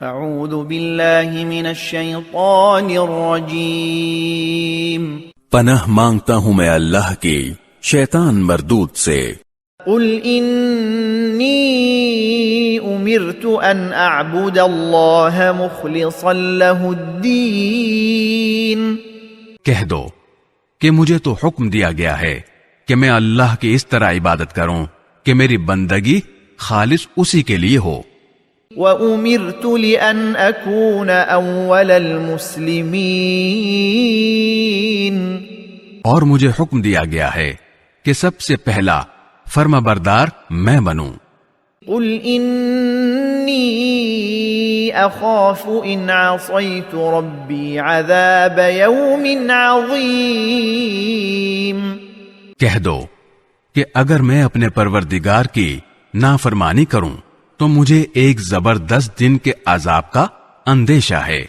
اعوذ باللہ من الشیطان الرجیم پناہ مانگتا ہوں میں اللہ کی شیطان مردود سے۔ قل انی امرت ان اعبد اللہ مخلصا لہ الدین، کہہ دو کہ مجھے تو حکم دیا گیا ہے کہ میں اللہ کی اس طرح عبادت کروں کہ میری بندگی خالص اسی کے لیے ہو۔ وَأُمِرْتُ لِأَنْ أَكُونَ أَوَّلَ الْمُسْلِمِينَ، اور مجھے حکم دیا گیا ہے کہ سب سے پہلا فرما بردار میں بنوں۔ قُلْ إِنِّي أَخَافُ إِنْ عَصَيْتُ رَبِّي عَذَابَ يَوْمٍ عَظِيمٍ، کہہ دو کہ اگر میں اپنے پروردگار کی نافرمانی کروں تو مجھے ایک زبردست دن کے عذاب کا اندیشہ ہے۔